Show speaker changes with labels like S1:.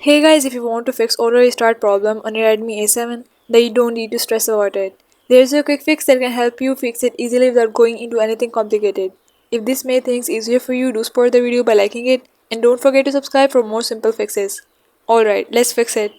S1: Hey guys, if you want to fix auto restart problem on your Redmi A7, then you don't need to stress about it. There's a quick fix that can help you fix it easily without going into anything complicated. If this made things easier for you, do support the video by liking it and don't forget to subscribe for more simple fixes. Alright, let's fix it.